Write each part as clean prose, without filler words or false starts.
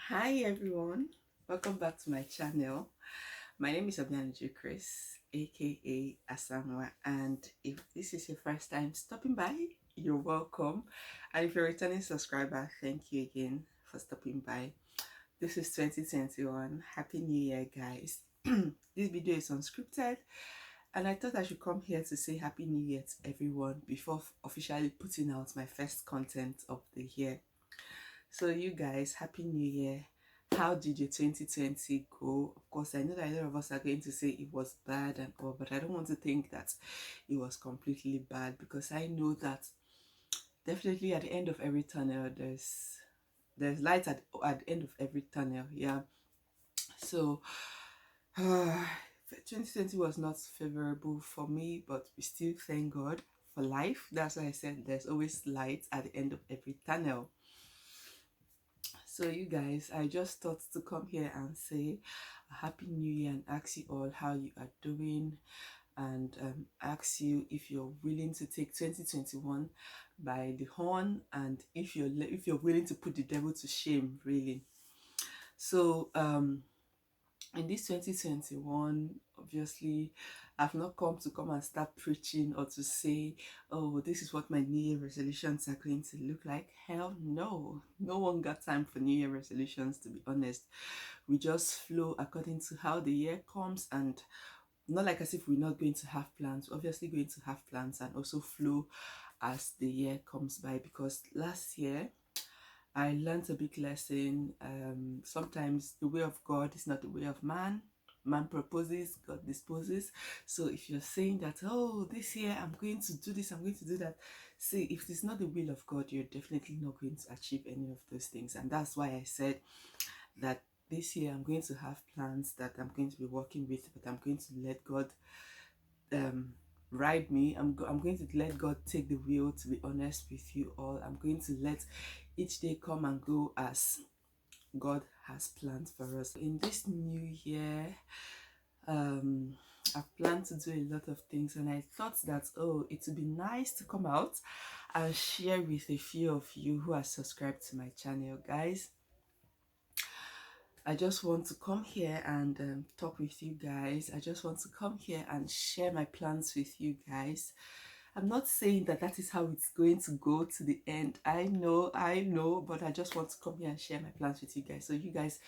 Hi everyone, welcome back to my channel. My name is Obianuju Kris, aka Asanwa, and if this is your first time stopping by, you're welcome. And if you're a returning subscriber, thank you again for stopping by. This is 2021. Happy New Year, guys. This video is unscripted, and I thought I should come here to say Happy New Year to everyone before officially putting out my first content of the year. So you guys, Happy New Year. How did your 2020 go? Of course, I know that a lot of us are going to say it was bad and all, but I don't want to think that it was completely bad, because I know that definitely at the end of every tunnel, there's light at the end of every tunnel. Yeah. So 2020 was not favorable for me, but we still thank God for life. That's why I said there's always light at the end of every tunnel. So you guys, I just thought to come here and say a Happy New Year and ask you all how you are doing, and ask you if you're willing to take 2021 by the horn, and if you're willing to put the devil to shame, really. So in this 2021, obviously I've not come and start preaching or to say, oh, this is what my New Year resolutions are going to look like. Hell no, no one got time for New Year resolutions, to be honest. We just flow according to how the year comes, and not like as if we're not going to have plans. We're obviously going to have plans and also flow as the year comes by, because last year I learned a big lesson. Sometimes the way of God is not the way of man. Man proposes, God disposes. So if you're saying that, oh, this year I'm going to do this, I'm going to do that, see, if it's not the will of God, you're definitely not going to achieve any of those things. And that's why I said that this year I'm going to have plans that I'm going to be working with, but I'm going to let God ride me. I'm going to let God take the wheel, to be honest with you all. I'm going to let each day come and go as God has planned for us. In this new year, I've planned to do a lot of things, and I thought that, oh, it would be nice to come out and share with a few of you who are subscribed to my channel. Guys, I just want to come here and talk with you guys. I just want to come here and share my plans with you guys. I'm not saying that that is how it's going to go to the end. I know, but I just want to come here and share my plans with you guys, so you guys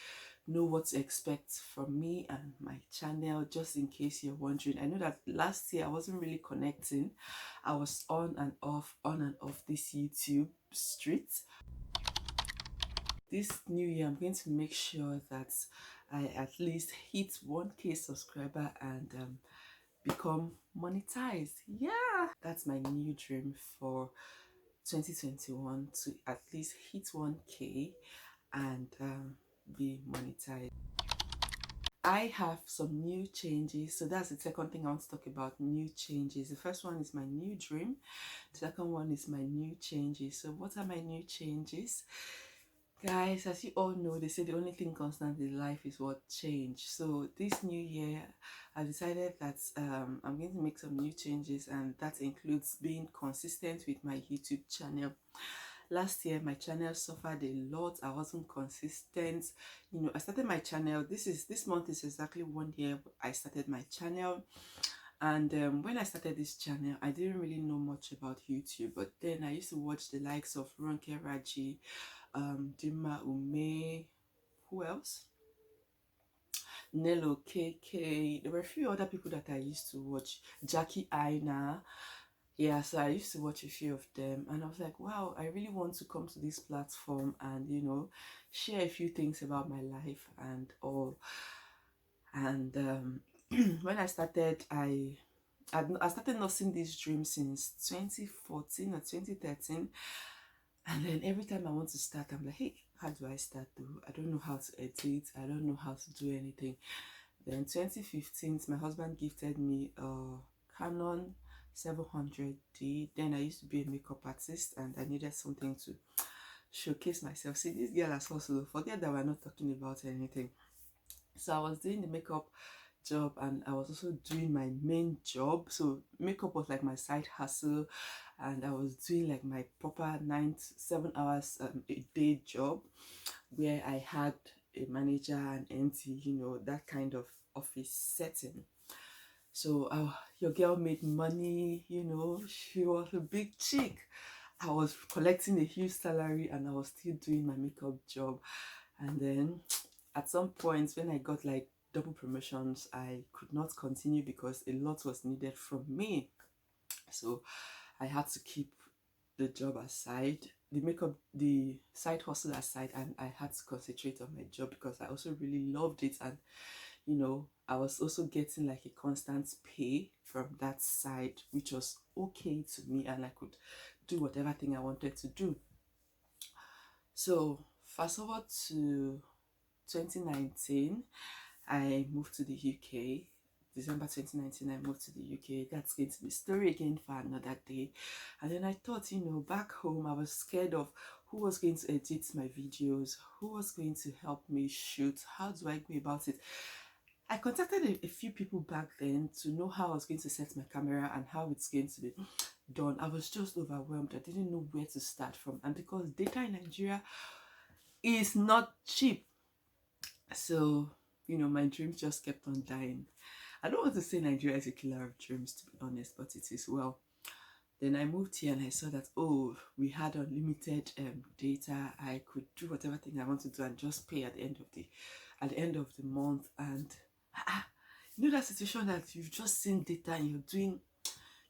know what to expect from me and my channel, just in case you're wondering. I know that last year I wasn't really connecting. I was on and off this YouTube street. This new year, I'm going to make sure that I at least hit 1K subscriber and become monetized. Yeah, that's my new dream for 2021, to at least hit 1K and be monetized. I have some new changes, so that's the second thing I want to talk about. New changes. The first one is my new dream, the second one is my new changes. So what are my new changes? Guys, as you all know, they say the only thing constant in life is what? Change. So this new year, I decided that I'm going to make some new changes, and that includes being consistent with my YouTube channel. Last year, my channel suffered a lot. I wasn't consistent. You know, I started my channel. This month is exactly 1 year I started my channel. And when I started this channel, I didn't really know much about YouTube, but then I used to watch the likes of Ronke Raji, Dima Ume, who else? Nello KK. There were a few other people that I used to watch. Jackie Aina. Yeah, so I used to watch a few of them, and I was like, wow, I really want to come to this platform and, you know, share a few things about my life and all. And when I started, I started nursing this dream since 2014 or 2013. And then every time I want to start, I'm like, hey, how do I start though? I don't know how to edit. I don't know how to do anything. Then 2015, my husband gifted me a Canon 700D. Then I used to be a makeup artist, and I needed something to showcase myself. See, this girl has also, forget that we're not talking about anything. So I was doing the makeup job, and I was also doing my main job. So makeup was like my side hustle, and I was doing like my proper 7 hours a day job. where I had a manager and MT, you know, that kind of office setting. So your girl made money, you know, she was a big chick. I was collecting a huge salary and I was still doing my makeup job. And then at some point when I got like double promotions, I could not continue because a lot was needed from me. So I had to keep the job aside, the makeup, the side hustle aside, and I had to concentrate on my job because I also really loved it. And you know, I was also getting like a constant pay from that side, which was okay to me, and I could do whatever thing I wanted to do. So fast forward to 2019, I moved to the UK. December 2019, I moved to the UK. That's going to be a story again for another day. And then I thought, you know, back home, I was scared of who was going to edit my videos, who was going to help me shoot, how do I go about it. I contacted a few people back then to know how I was going to set my camera and how it's going to be done. I was just overwhelmed. I didn't know where to start from. And because data in Nigeria is not cheap, so, you know, my dreams just kept on dying. I don't want to say Nigeria is a killer of dreams, to be honest, but it is. Well, then I moved here and I saw that, oh, we had unlimited data. I could do whatever thing I want to do and just pay at the end of the month. And you know that situation that you've just seen data and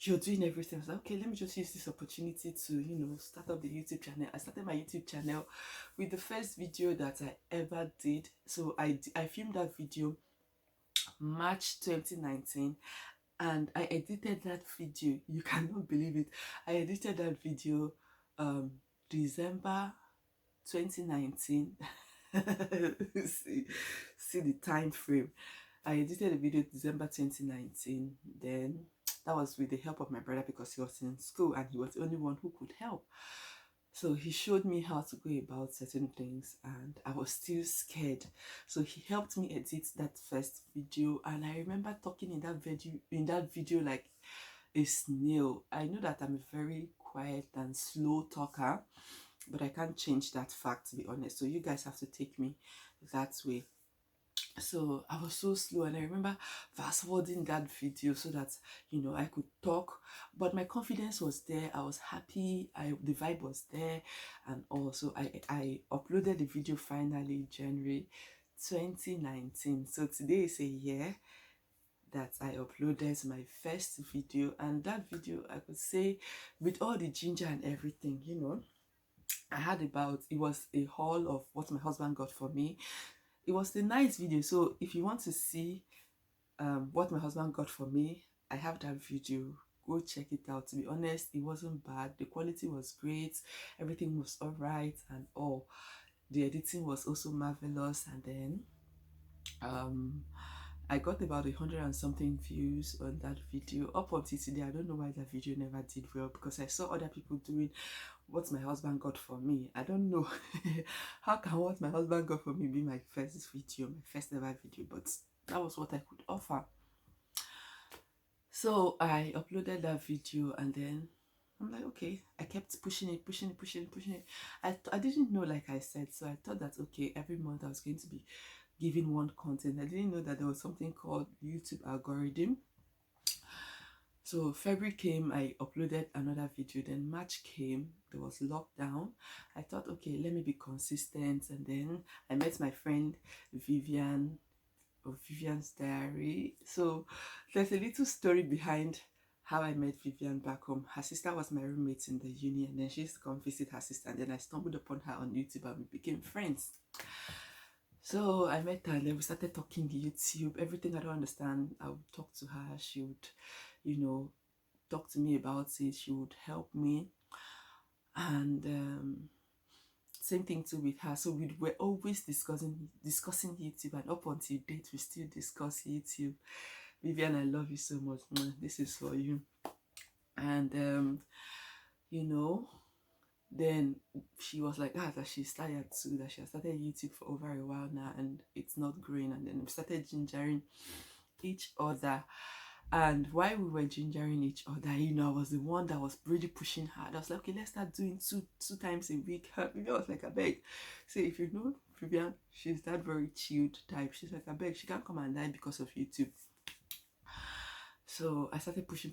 you're doing everything. I was like, okay, let me just use this opportunity to, you know, start up the YouTube channel. I started my YouTube channel with the first video that I ever did. So I filmed that video March 2019, and I edited that video. You cannot believe it. I edited that video December 2019. see the time frame. I edited the video December 2019. Then that was with the help of my brother because he was in school and he was the only one who could help. So he showed me how to go about certain things and I was still scared. So he helped me edit that first video, and I remember talking in that video like a snail. I know that I'm a very quiet and slow talker, but I can't change that fact, to be honest. So you guys have to take me that way. So I was so slow, and I remember fast forwarding that video so that, you know, I could talk, but my confidence was there. I was happy. The vibe was there. And also I uploaded the video finally January 2019. So today is a year that I uploaded my first video, and that video, I could say, with all the ginger and everything, you know, it was a haul of what my husband got for me. It was a nice video. So if you want to see what my husband got for me, I have that video. Go check it out. To be honest, it wasn't bad. The quality was great. Everything was all right and all. The editing was also marvelous. And then I got about 100 and something views on that video. Up until today, I don't know why that video never did well, because I saw other people doing what my husband got for me. I don't know how can what my husband got for me be my first video, my first ever video, but that was what I could offer. So I uploaded that video, and then I'm like, okay, I kept pushing it. I didn't know, like I said, so I thought that, okay, every month I was going to be giving one content. I didn't know that there was something called YouTube algorithm. So February came, I uploaded another video. Then March came, there was lockdown. I thought, okay, let me be consistent. And then I met my friend Vivian of Vivian's Diary. So there's a little story behind how I met Vivian back home. Her sister was my roommate in the uni, and then she used to come visit her sister. And then I stumbled upon her on YouTube and we became friends. So I met her and then we started talking YouTube. Everything I don't understand, I would talk to her. She would, you know, talk to me about it. She would help me. And same thing too with her. So we were always discussing YouTube, and up until date we still discuss YouTube. Vivian, I love you so much. This is for you. And you know, then she was like, that she started too, that she has started YouTube for over a while now and it's not growing. And then we started gingering each other. And while we were gingering each other, you know, I was the one that was really pushing hard. I was like, okay, let's start doing two times a week. Maybe I was like, I beg. So if you know Vivian, she's that very chilled type. She's like, I beg, she can't come and die because of YouTube. So I started pushing,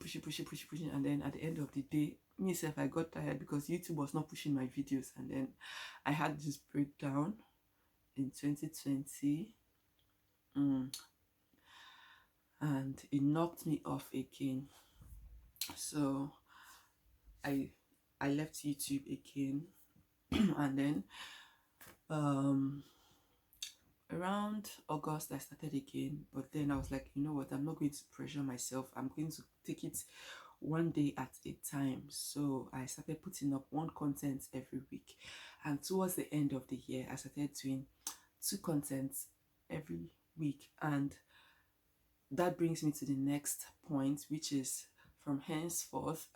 and then at the end of the day, myself, I got tired because YouTube was not pushing my videos, and then I had this breakdown in 2020, and it knocked me off again. So I left YouTube again, and then around August I started again, but then I was like, you know what, I'm not going to pressure myself. I'm going to take it one day at a time. So I started putting up one content every week, and towards the end of the year I started doing 2 contents every week. And that brings me to the next point, which is from henceforth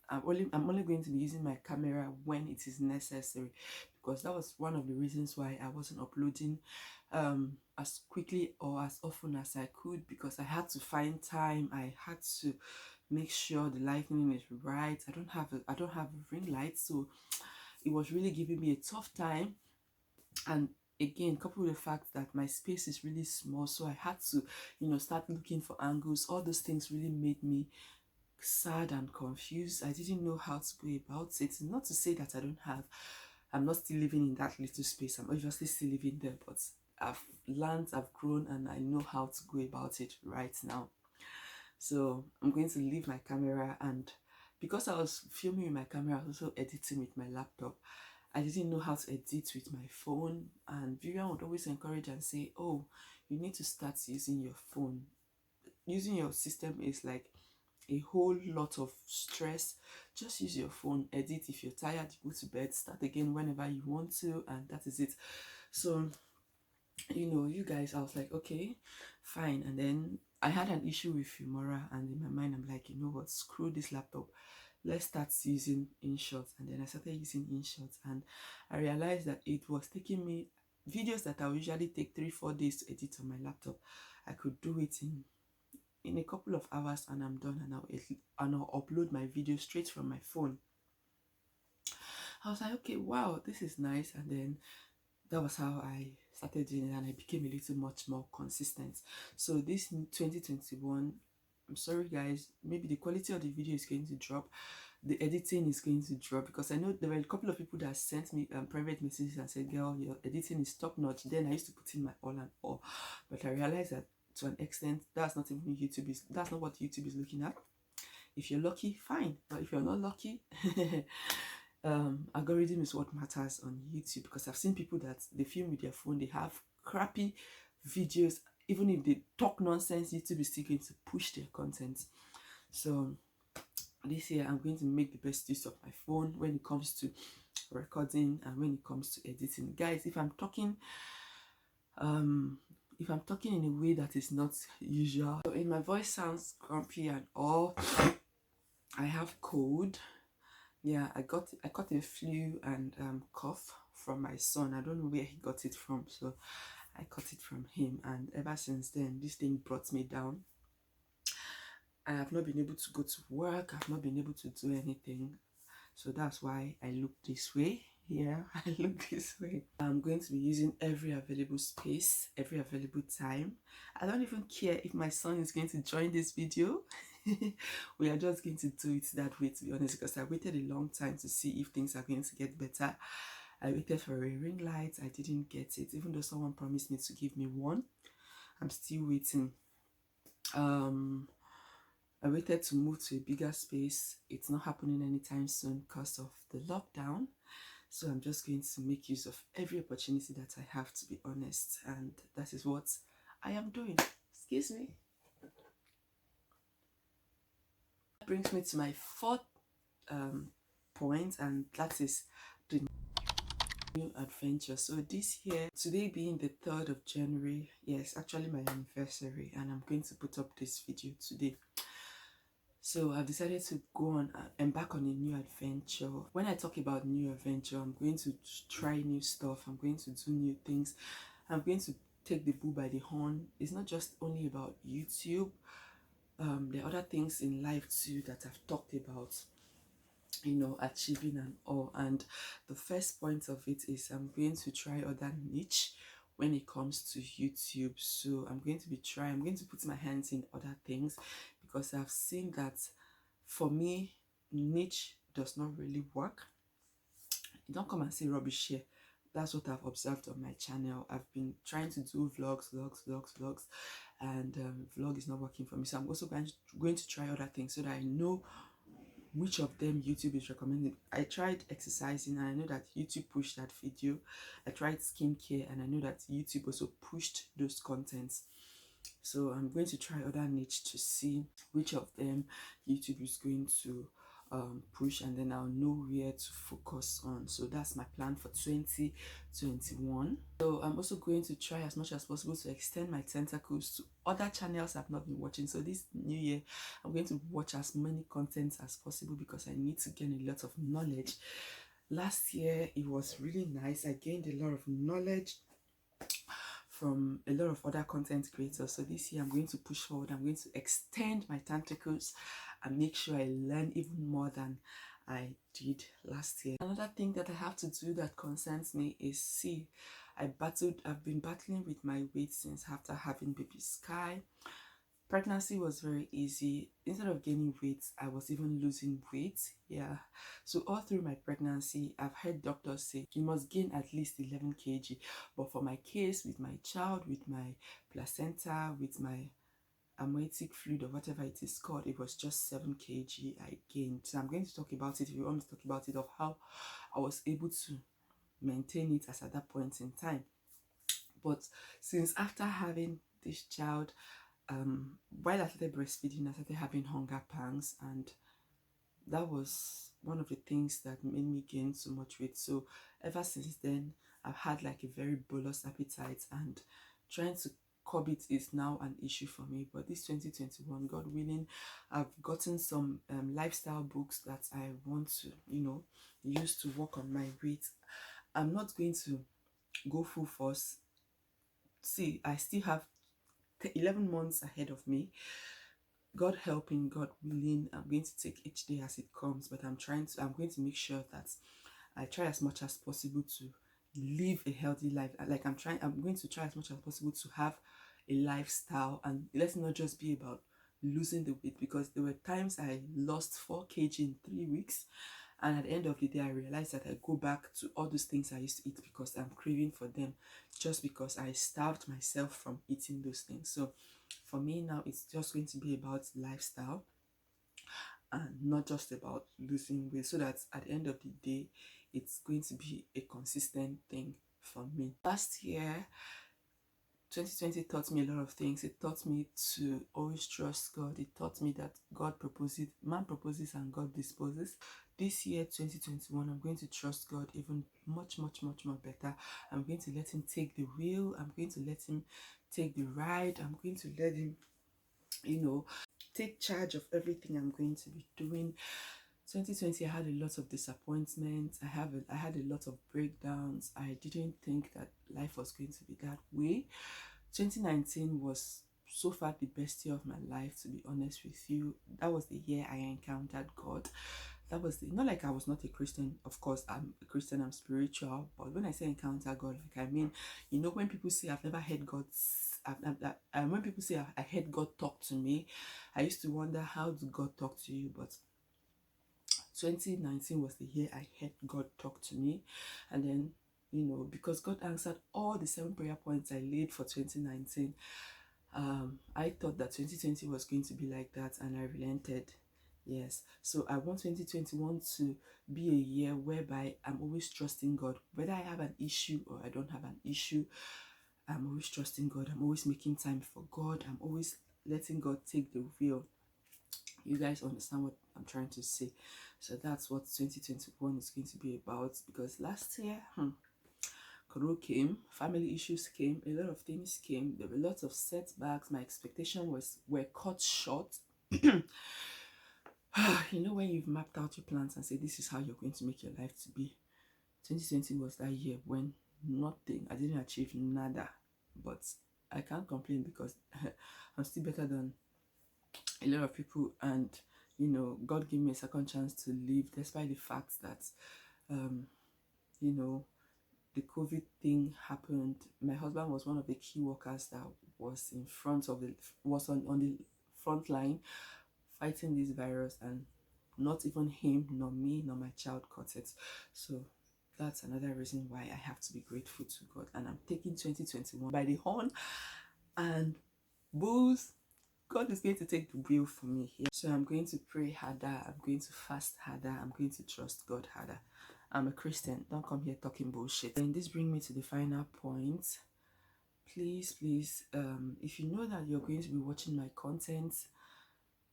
I'm only going to be using my camera when it is necessary, because that was one of the reasons why I wasn't uploading as quickly or as often as I could, because I had to find time. I had to make sure the lighting is right. I don't have a ring light, so it was really giving me a tough time. And again, coupled with the fact that my space is really small, so I had to, you know, start looking for angles. All those things really made me sad and confused. I didn't know how to go about it. Not to say that I'm not still living in that little space. I'm obviously still living there, but I've learned, I've grown, and I know how to go about it right now. So I'm going to leave my camera, and because I was filming with my camera, I was also editing with my laptop. I didn't know how to edit with my phone, and Vivian would always encourage and say, oh, you need to start using your phone. Using your system is like a whole lot of stress. Just use your phone, edit. If you're tired, you go to bed, start again whenever you want to, and that is it. So, you know, you guys, I was like, okay, fine. And then I had an issue with Filmora, and in my mind I'm like, you know what, screw this laptop, let's start using InShot. And then I started using InShot, and I realized that it was taking me videos that I would usually take 3-4 days to edit on my laptop. I could do it in a couple of hours, and I'm done, and I'll upload my video straight from my phone. I was like, okay, wow, this is nice. And then that was how I started doing it, and I became a little much more consistent. So this 2021, I'm sorry guys, maybe the quality of the video is going to drop, the editing is going to drop, because I know there were a couple of people that sent me private messages and said, girl, your editing is top notch. Then I used to put in my all and all, but I realized that to an extent that's not what YouTube is looking at. If you're lucky, fine, but if you're not lucky, algorithm is what matters on YouTube, because I've seen people that they film with their phone, they have crappy videos. Even if they talk nonsense, YouTube is still going to push their content. So this year I'm going to make the best use of my phone when it comes to recording and when it comes to editing. Guys, if I'm talking in a way that is not usual, so if my voice sounds grumpy and all, I have cold. Yeah, I caught a flu and cough from my son. I don't know where he got it from, so I caught it from him, and ever since then this thing brought me down. I have not been able to go to work, I've not been able to do anything, so that's why I look this way. Yeah, I look this way. I'm going to be using every available space, every available time. I don't even care if my son is going to join this video. We are just going to do it that way, to be honest, because I waited a long time to see if things are going to get better. I waited for a ring light, I didn't get it, even though someone promised me to give me one. I'm still waiting. I waited to move to a bigger space. It's not happening anytime soon because of the lockdown. So I'm just going to make use of every opportunity that I have, to be honest. And that is what I am doing. Excuse me. That brings me to my fourth point, and that is the new adventure. So this year, today being the 3rd of January, yes, actually my anniversary, and I'm going to put up this video today. So I've decided to go on embark on a new adventure. When I talk about new adventure, I'm going to try new stuff, I'm going to do new things, I'm going to take the bull by the horn. It's not just only about YouTube. There are other things in life too that I've talked about. achieving and all. And the first point of it is I'm going to try other niche when it comes to YouTube. So I'm going to put my hands in other things, because I've seen that for me, niche does not really work. You don't come and say rubbish here. That's what I've observed on my channel. I've been trying to do vlogs, and vlog is not working for me. So I'm also going to try other things so that I know which of them YouTube is recommending. I tried exercising and I know that YouTube pushed that video. I tried skincare and I know that YouTube also pushed those contents. So I'm going to try other niche to see which of them YouTube is going to push, and then I'll know where to focus on. So that's my plan for 2021. So I'm also going to try as much as possible to extend my tentacles to other channels I've not been watching. So this new year, I'm going to watch as many contents as possible because I need to gain a lot of knowledge. Last year, it was really nice. I gained a lot of knowledge from a lot of other content creators. So this year I'm going to push forward. I'm going to extend my tentacles and make sure I learn even more than I did last year. Another thing that I have to do that concerns me is I've been battling with my weight since after having baby Sky. Pregnancy was very easy. Instead of gaining weight, I was even losing weight. Yeah. So all through my pregnancy, I've heard doctors say you must gain at least 11 kg. But for my case, with my child, with my placenta, with my amniotic fluid or whatever it is called, it was just 7 kg I gained. So I'm going to talk about it, if you want me to talk about it, of how I was able to maintain it as at that point in time. But since after having this child, while I started breastfeeding, I started having hunger pangs, and that was one of the things that made me gain so much weight. So ever since then, I've had like a very bolus appetite, and trying to curb it is now an issue for me. But this 2021, God willing, I've gotten some lifestyle books that I want to use to work on my weight. I'm not going to go full force. See, I still have 11 months ahead of me. God helping, God willing, I'm going to take each day as it comes, but I'm going to make sure that I try as much as possible to live a healthy life. I'm going to try as much as possible to have a lifestyle, and let's not just be about losing the weight, because there were times I lost 4 kg in 3 weeks, and at the end of the day I realized that I go back to all those things I used to eat because I'm craving for them, just because I starved myself from eating those things. So for me now, it's just going to be about lifestyle and not just about losing weight, so that at the end of the day it's going to be a consistent thing for me. Last year, 2020 taught me a lot of things. It taught me to always trust God. It taught me that God proposes, man proposes and God disposes. This year, 2021, I'm going to trust God even much more better. I'm going to let him take the wheel. I'm going to let him take the ride. I'm going to let him, take charge of everything I'm going to be doing. 2020, I had a lot of disappointments. I had a lot of breakdowns. I didn't think that life was going to be that way. 2019 was so far the best year of my life, to be honest with you. That was the year I encountered God. That was not like I was not a Christian. Of course, I'm a Christian, I'm spiritual. But when I say encounter God, like I mean, when people say I've never heard God, when people say I heard God talk to me, I used to wonder, how did God talk to you? But 2019 was the year I heard God talk to me. And then, because God answered all the 7 prayer points I laid for 2019, I thought that 2020 was going to be like that, and I relented. Yes, so I want 2021 to be a year whereby I'm always trusting God. Whether I have an issue or I don't have an issue, I'm always trusting God. I'm always making time for God. I'm always letting God take the wheel. You guys understand what I'm trying to say? So that's what 2021 is going to be about, because last year, Corona came, family issues came, a lot of things came, there were lots of setbacks. My expectations were cut short. When you've mapped out your plans and say this is how you're going to make your life to be, 2020 was that year when I didn't achieve nada, but I can't complain because I'm still better than a lot of people, and you know, God gave me a second chance to live despite the fact that, you know, the COVID thing happened. My husband was one of the key workers that was in front of the, was on the front line fighting this virus, and not even him, nor me, nor my child caught it. So that's another reason why I have to be grateful to God. And I'm taking 2021 by the horn, and booze, God is going to take the wheel for me here. So I'm going to pray harder, I'm going to fast harder, I'm going to trust God harder. I'm a Christian, don't come here talking bullshit. And this brings me to the final point. Please, if you know that you're going to be watching my content,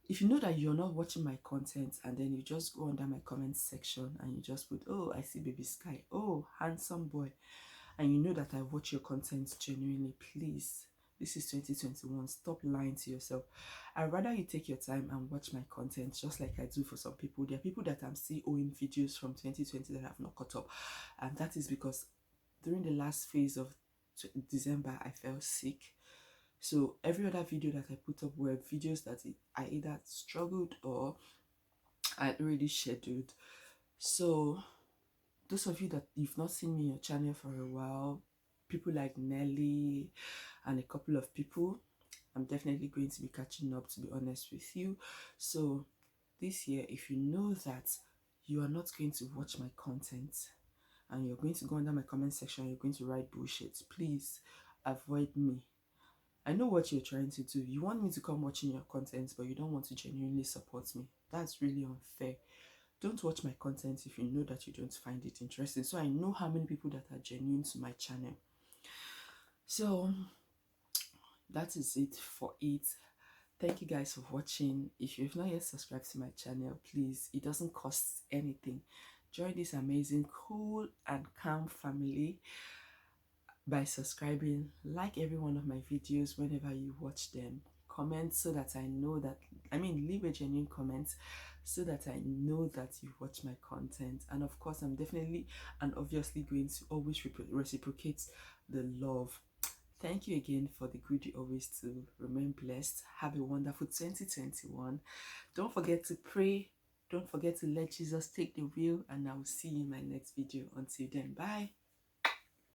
if you know that you're not watching my content and then you just go under my comment section and you just put, oh, I see baby Sky, oh, handsome boy, and you know that I watch your content genuinely, please, this is 2021, stop lying to yourself. I'd rather you take your time and watch my content just like I do for some people. There are people that I'm still owing videos from 2020 that have not caught up, and that is because during the last phase of December I fell sick. So every other video that I put up were videos that I either struggled or I had already scheduled. So those of you that you've not seen me on your channel for a while, people like Nelly and a couple of people, I'm definitely going to be catching up, to be honest with you. So this year, if you know that you are not going to watch my content and you're going to go under my comment section, you're going to write bullshit, please avoid me. I know what you're trying to do. You want me to come watching your content, but you don't want to genuinely support me. That's really unfair. Don't watch my content if you know that you don't find it interesting. So I know how many people that are genuine to my channel. So that is it for it. Thank you guys for watching. If you've not yet subscribed to my channel, please, it doesn't cost anything. Join this amazing, cool and calm family by subscribing. Like every one of my videos whenever you watch them. Comment so that I know that, leave a genuine comment so that I know that you watch my content. And of course, I'm definitely and obviously going to always reciprocate the love. Thank you again for the good you always do. Remain blessed. Have a wonderful 2021. Don't forget to pray. Don't forget to let Jesus take the wheel. And I will see you in my next video. Until then, bye.